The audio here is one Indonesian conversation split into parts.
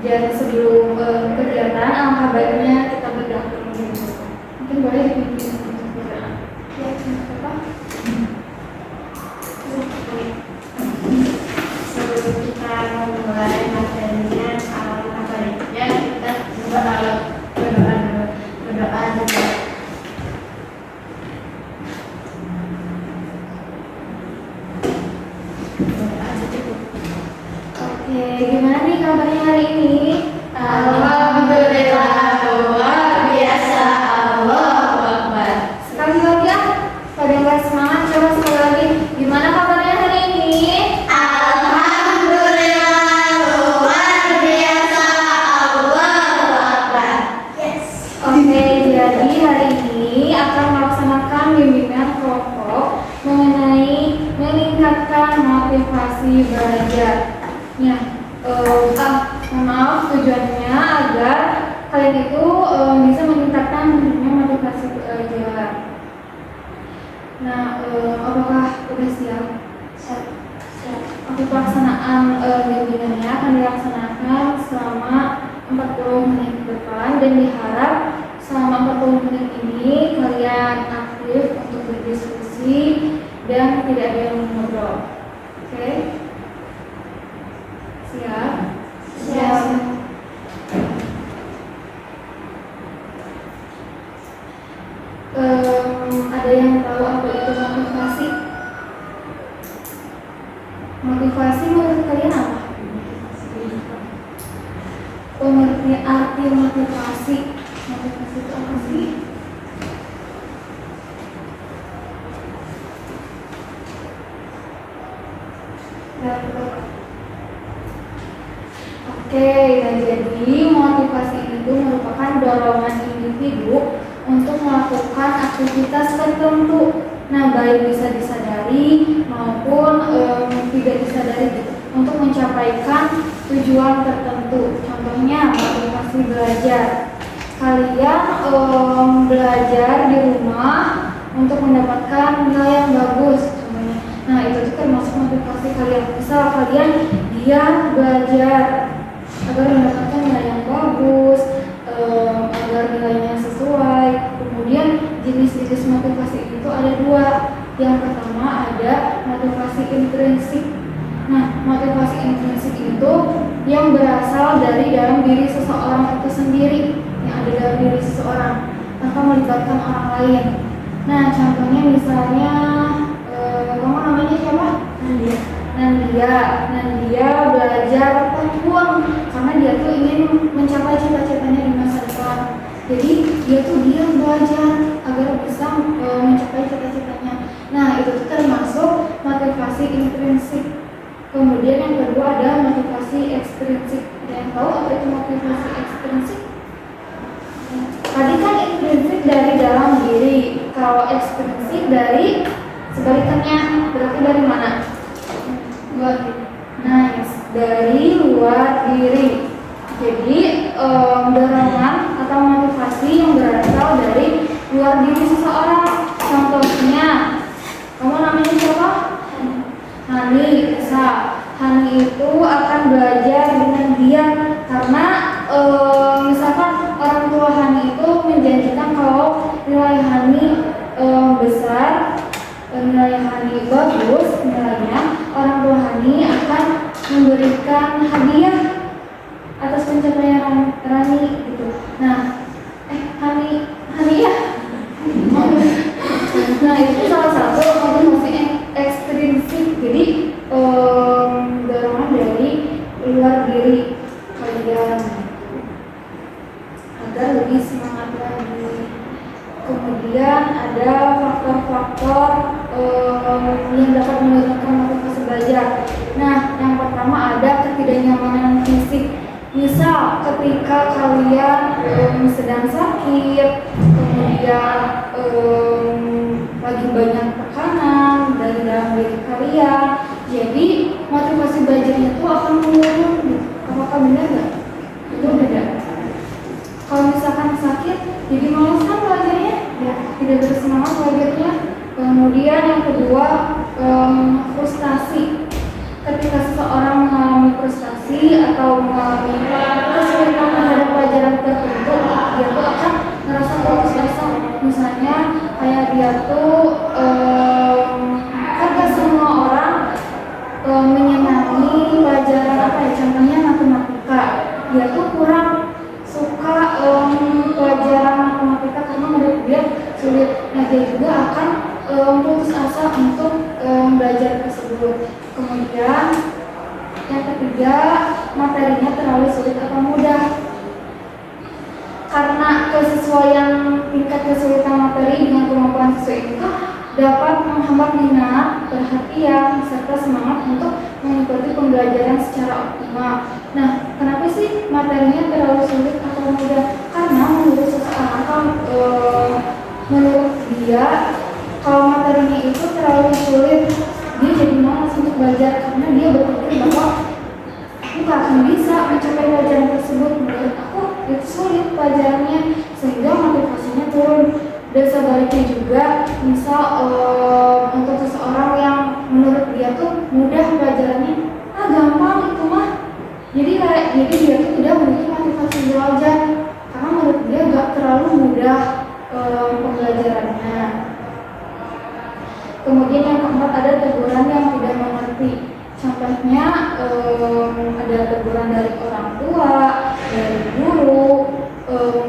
Dan sebelum kegiatan, alangkah baiknya kita berdoa. Mungkin boleh dipimpin untuk berdoa. Ya, apa? Sebelum kita memulai materinya, alangkah baiknya kita berdoa juga. Oke, gimana nih kabarnya hari ini? Alhamdulillah, luar biasa, Allahu Akbar. Sekali lagi ya, pada nggak semangat, coba sekali lagi. Gimana kabarnya hari ini? Alhamdulillah, luar biasa, Allahu Akbar. Yes. Oke, jadi hari ini akan melaksanakan bimbingan kelompok mengenai meningkatkan motivasi belajar. Ya, maaf, tujuannya agar kalian itu bisa meningkatkan motivasi belajar. Nah, apakah udah siap? Siap. Oke, pelaksanaan bimbingannya akan dilaksanakan selama 40 menit ke depan dan diharap selama 40 menit ini kalian aktif untuk berdiskusi dan tidak ada yang mengobrol. Oke? Siap? Siap. Ada yang tahu apa itu motivasi? Motivasi menurut kalian apa? Pengertian arti motivasi. Motivasi itu apa sih? Oke, nah jadi motivasi itu merupakan dorongan individu untuk melakukan aktivitas tertentu. Nah, baik bisa disadari maupun tidak disadari gitu, untuk mencapaikan tujuan tertentu. Contohnya motivasi belajar. Kalian belajar di rumah untuk mendapatkan nilai yang bagus. Contohnya. Nah, itu termasuk motivasi kalian. Misal kalian giat belajar agar mendapatkan nilai yang bagus, agar nilainya sesuai. Kemudian jenis-jenis motivasi itu ada dua. Yang pertama ada motivasi intrinsik. Nah, motivasi intrinsik itu yang berasal dari dalam diri seseorang itu sendiri, yang ada dalam diri seseorang tanpa melibatkan orang lain. Nah, contohnya misalnya kamu namanya siapa? Nandia belajar taekwondo karena dia tuh ingin mencapai cita-citanya di masa depan. Jadi dia belajar agar bisa mencapai cita-citanya. Nah, itu tuh termasuk motivasi intrinsik. Kemudian yang kedua ada motivasi ekstrinsik. Yang tahu apa itu motivasi ekstrinsik? Tadi kan intrinsik dari dalam diri. Kalau ekstrinsik dari sebalikannya, berarti dari mana? Luar diri. Nice, dari luar diri. Jadi dorongan atau motivasi yang berasal dari luar diri seseorang. Contohnya, kamu namanya siapa? Hani. Hani itu akan belajar dengan giat karena misalkan orang tua Hani itu menjanjikan kalau nilai Hani besar, nilai Hani bagus nilainya, orang tua Hani akan memberikan hadiah atas pencapaian Rani gitu. Nah, Hani ya. Nah, itu salah satu motivasi ekstrinsik. Jadi dorongan dari luar diri kalian agar lebih semangat lagi. Kemudian ada faktor-faktor yang dapat menurunkan motivasi belajar. Nah, yang pertama ada ketidaknyamanan fisik. Misal ketika kalian sedang sakit, kemudian lagi banyak tekanan dari dalam diri kalian, jadi motivasi belajarnya itu akan menurun. Apakah benar nggak? Itu beda. Kalau misalkan sakit, jadi malas kan belajarnya, ya tidak bersemangat belajarnya. Kemudian yang kedua, frustasi. Ketika seseorang mengalami frustasi atau mengalami dia tuh kan gak semua orang menyenangi pelajaran apa ya, contohnya matematika. Dia tuh kurang suka pelajaran matematika karena menurut dia sulit. Nah, dia juga akan putus asa untuk belajar tersebut. Kemudian yang ketiga, materinya terlalu sulit atau mudah. Karena kesesuaian tingkat kesulitan materi dengan kemampuan siswa itu dapat menghambat minat, perhatian, serta semangat untuk mengikuti pembelajaran secara optimal. Nah, kenapa sih materinya terlalu sulit atau mudah? Karena menurut seseorang, menurut dia, kalau materinya itu terlalu sulit, dia jadi malas untuk belajar karena dia berpikir bahwa aku gak akan bisa mencapai pelajaran tersebut. Menurut aku itu sulit pelajarannya, sehingga motivasinya turun. Dan sebaliknya juga, misal untuk seseorang yang menurut dia tuh mudah pelajarannya, gampang itu mah, jadi dia tuh tidak memiliki motivasi belajar karena menurut dia gak terlalu mudah pembelajarannya. Kemudian yang keempat, ada teguran yang tidak mengerti. Contohnya ada teguran dari orang tua, dari guru,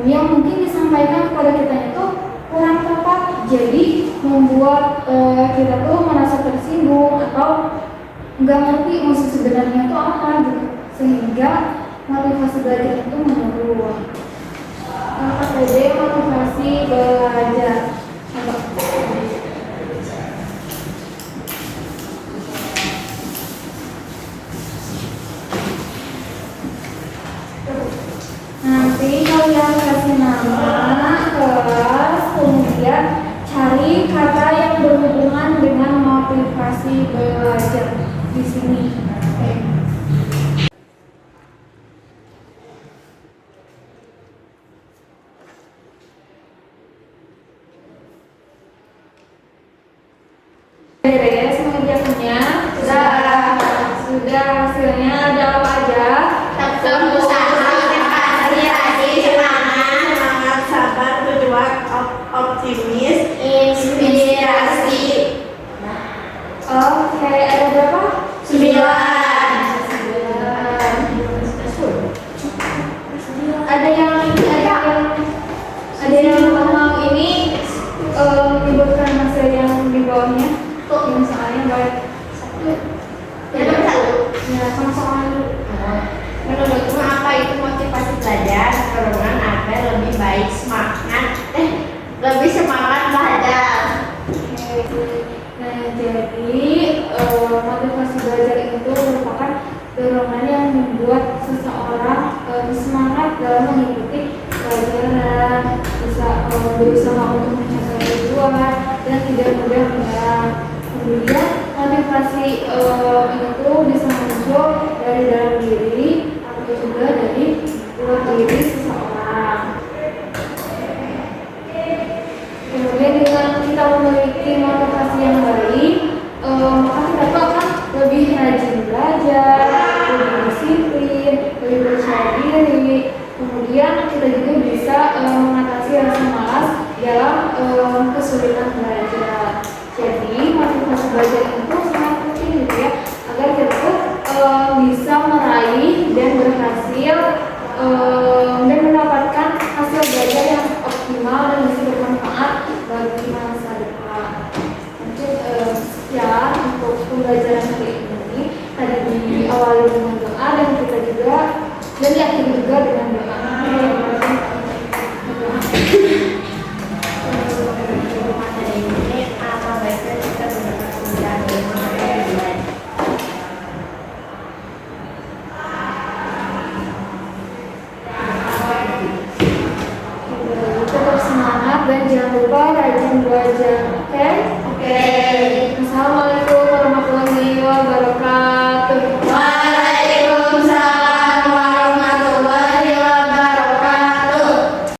yang mungkin disampaikan kepada kita itu kurang tepat, jadi membuat kita tuh merasa tersinggung atau nggak ngerti maksud sebenarnya itu apa gitu, sehingga motivasi belajar itu menurun. Jadi motivasi belajar. Nanti kalian kasih nama kelas, kemudian cari kata yang berhubungan dengan motivasi belajar di sini. Beres mengerjakannya? Sudah, hasilnya ada apa aja? Optimis, inspirasi. Oke, ada berapa? 9. Ada yang mau ini menyebutkan hasil yang di bawahnya. Yang soalnya baik. Ya, sama soal. Menurutmu apa itu motivasi belajar? Karena agar lebih baik lebih semangat belajar. Nah, jadi motivasi belajar itu merupakan dorongan yang membuat seseorang semangat dalam mengikuti pelajaran, bisa berusaha untuk mencapai tujuan dan tidak mudah menyerah. Kemudian motivasi itu bisa muncul dari dalam diri atau juga dari luar diri seseorang. Kemudian dengan kita memiliki motivasi yang baik, maka kita tuh akan lebih rajin belajar, lebih disiplin, lebih percaya diri. Kemudian kita juga bisa mengatasi rasa malas dalam kesulitan belajar. Jadi motivasi belajar itu sangat penting gitu ya, agar kita tuh bisa meraih dan berhasil dan mendapatkan hasil belajar yang optimal dan bisa bermanfaat bagi masa depan. Mungkin sekian untuk pembelajaran hari ini. Tadi diawali dengan doa dan kita juga dan diakhiri juga dengan doa. Tetap semangat dan jangan lupa rajin belajar, oke?